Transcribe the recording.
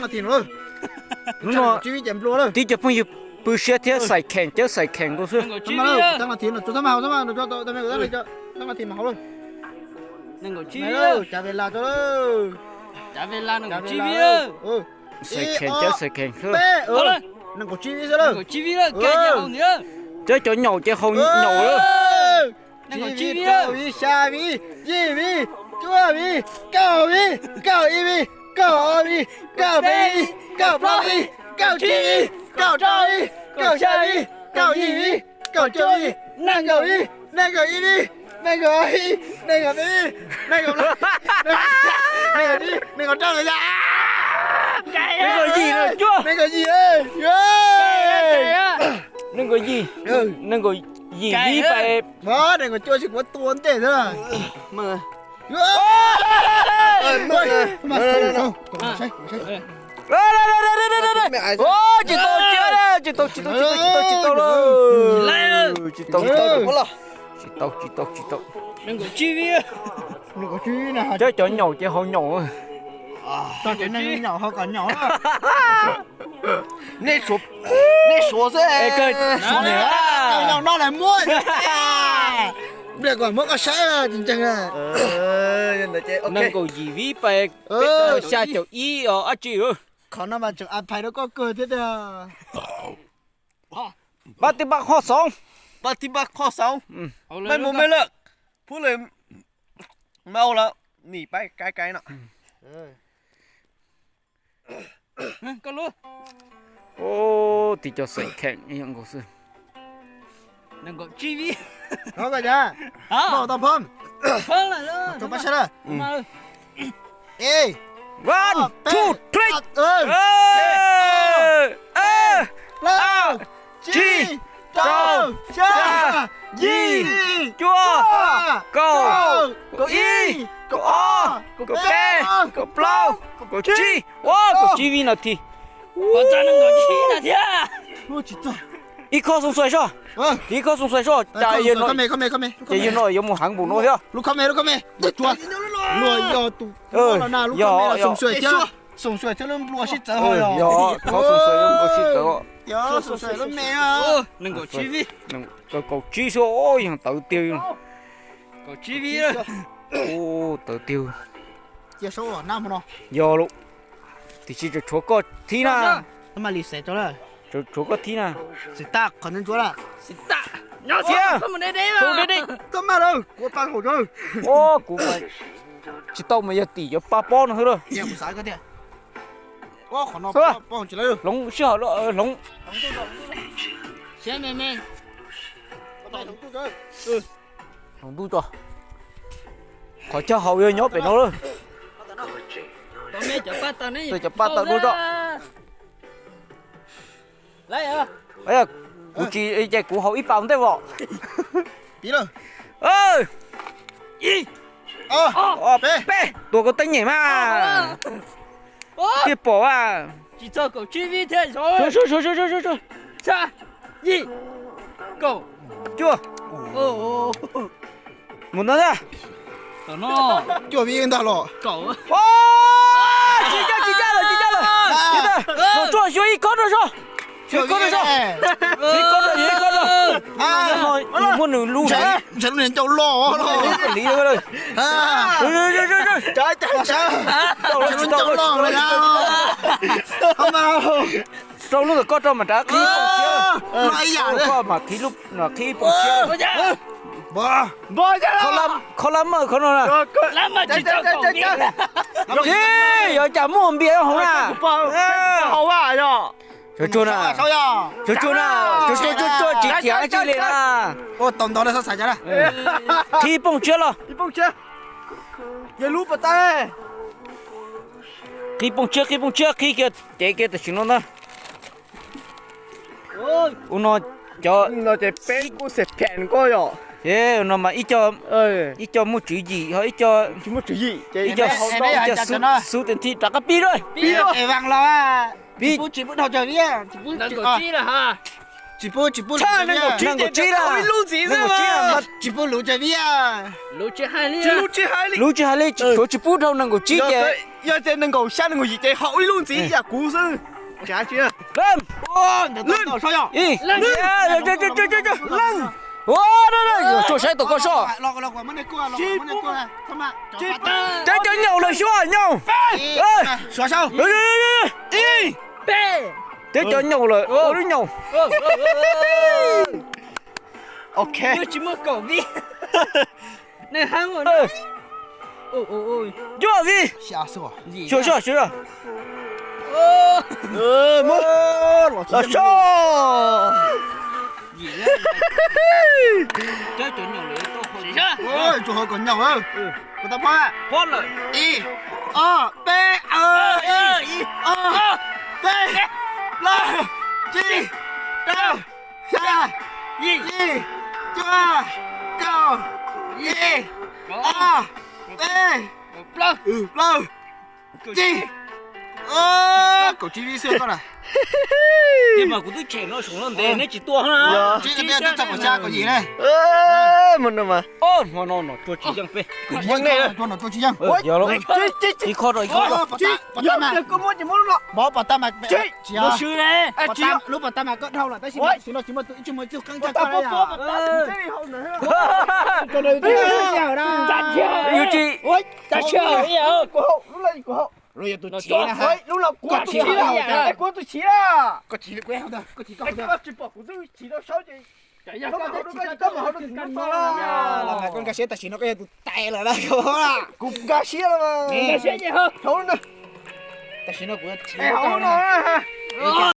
mà tiền luôn nó chỉ chém luôn rồi tí cho phong yêu bự xe thế xài kèn chứ xài kèn có Nâng cổ chi mà vi á. tăng là tiền rồi cho thằng nào cho tao mày của tao tăng là tiền mà hậu rồi Nâng cổ chi vi này á. đâu trả về là cho đâu Trả về là nâng trả cổ về chi là vi á. xài kèn chứ xài kèn thôi bé Thôi lên. nâng cổ chi vi sao Nâng đâu cổ chi vi á. Cái gì không nữa. chứ cho nhậu chứ không nhậu nữa Nâng cổ chi chi vi vi á. cao vi xa vi di vi chua vi cao y vi cao o vi cao b vi cao ba vi cao chi vi cao cho vi cao xa vi cao y vi cao cho vi nâng cổ vi nâng cổ y vi nâng cổ y nâng cổ vi nâng cổ nâng cổ đi nâng cổ cho người ta Cái nó có gì nữa chưa nâng cổ gì ơi nó có gì nó có gì đi phải đó này còn chưa chỉ có tuôn thế thôi Mơ. mà không ô chị tôi chưa đấy chị tôi rồi Lại chị tôi nâng cổ chi vi á. nó có truy nào chứ cho nhậu chứ không nhậu tao chỉ nên nhỏ hơn còn nhỏ Nè số ê thế. cơ tao nhỏ nó lại mua được còn mất có sai là chính chân à Nhân là chơi. Ok. nâng cổ gì vi phải xa chỗ y ở chị rồi còn nó mà chụp ăn phải nó có cười thế à bắt tiếp bắt họ xong Ba tí ba kho xong. Hậu Mày lên muốn luôn. mày lợ. Phút lời mau là nỉ bay cái nọ. Con luôn. ô thì cho sợi kẹn như vậy có sự Nâng cổ chi vi. nó cả nhà Hả? bỏ tao phơm Hơn lại luôn. cho bắt xe ra Mà ơi. ê one two three lao chi trâu cha di chua cầu cầu y cầu o cầu pe cầu plau cầu chi wow cầu chi vi nào thì Có trả nâng cổ chi là thế. ôi 진짜 ít khó xong xoay sao ít khó xong xoay sao chạy yên come rồi come come chạy yên rồi giống một hàng bún thôi lúc come để chua lùa yo tu là na lúc yo, come là yo. sùng xuôi chứ lùm lùa xít trở ừ hồi rồi yo khó xong xoay giống có shit đó yo sùng xuôi lắm mẹ à Nâng cổ chi vi. cái cầu chi số ôi thằng tự tiêu Cổ chi vi á. ô tự tiêu chia số ở nam nó yo luôn thì chỉ cho chúa có tí na mà lì xẻ cho là chúa có tí na xẻ ta còn nên chúa là Xịt tạ. Nhỏ Thế à? xíu. Không một đây đấy mà. thôi đi đi tao mà đâu của ta khổ rồi ô cũng phải chỉ tao mà giờ tỷ cho ba pon thôi rồi em sai cái tiền có khổ nó Sao à? bao chỉ lấy được lông sợ nó lông Xem mẹ mẹ. lông tu cho khỏi cho hậu vô nhốt về nó luôn Tao mẹ chở ba tao này. Tôi chở ba tao luôn đó. Lấy à. ấy là cú chi ấy chạy cú hậu ít bao thế vợ tí rồi ơi Y. bé tôi có tính nhảy mà Ô. tiếp bỏ à Chỉ cho cổ chi vi thế rồi. rồi 3, 2, 1, go. chưa Ô. một nữa ra Tao nó. cho viên ta lo Cậu. ô chị ra rồi nó cho xuống ít con rồi sao xuống con rồi sao ít con rồi à rồi muốn nửa lu đấy chẳng nên cháu lo quản lý rồi à rồi trời chẳng nên cháu lo rồi à không nào sau lúc rồi con cho mà đã khí nói giả đấy con mà khí lúc là khí bóng chia Ôi da. bỏ khó lắm mà khó nói Làm mà chỉ cho cậu biết. là giờ chả muốn biết không à hậu à nhở cho nè sao nhở cho chỉ tiếng chỉ lên à ô tổng đó là sao xảy ra đây khí bóng chia rồi đi bông chưa giờ lú vào tay khí bóng chia khí kia để kia thì chúng nó nó cho Nó chơi bên cũng sẽ phèn coi rồi. thế nó mà ít cho một chữ gì hay ít cho Chúng nó chỉ gì? ít cho số tiền thi trả cái pi rồi bây giờ vàng lo à pi chỉ bút đầu trời kia chỉ bút Nâng cổ chi là ha. chỉ bố cha nên có chi để chi là luôn gì nên có chi là chỉ bố lũ chơi à lũ chơi hai ly chỉ lúc chỉ hai lý lũ chi hai lệ có chi bút đâu nên có chi để giờ thế nên có sang nên có gì để hỏi luôn gì ya cú sư chả chưa lên lên sao nhở đi lên lên lên ô đây đây chỗ sai tổ có sao lọc quả mất này qua thăm ạ trái trái nhau là xóa nhau xóa sao đi bê trái trái nhau là ô đi nhau ok tôi chỉ muốn cầu vi này hai người nữa ôi chưa gì xa xưa gì sure mất là sao gì đó chơi chuẩn nhau lấy tôi không gì ôi chỗ hơi còn nhau ơ người ta qua con rồi y b y b la chi đao xa gì y chua cao y b plơ lâu chi cậu chi đi xưa con à nhưng mà của tôi trẻ nó xuống lên đây nó chỉ tua ha chi cái tên tập của cha có gì đây mình mà ô nó tôi chỉ chẳng phê nhưng này con nó tôi chi nhăng giờ nó chỉ khó rồi chi bắt ta mà có muốn chỉ muốn nó bỏ bắt ta mà chi nó sư đấy bắt ta lúc bắt ta mà cất thâu là tới xin nó chỉ mà tụi chúng mới chưa căng chắc cái con này tôi chào đó yêu chi ôi ta chờ bây giờ của hậu lúc lên của hậu rồi tôi chỉ là hai lúc là của tôi chỉ là của tôi chỉ là có chỉ quen không đâu có chỉ có đâu chỉ bỏ của tôi chỉ nó xấu gì chạy ra không có chỉ mà họ nó cần là ngày con cá sấu ta chỉ nó cái tay là đó không à cục cá sấu mà nghe sẽ gì hơn thấu nữa ta chỉ nó của chỉ nó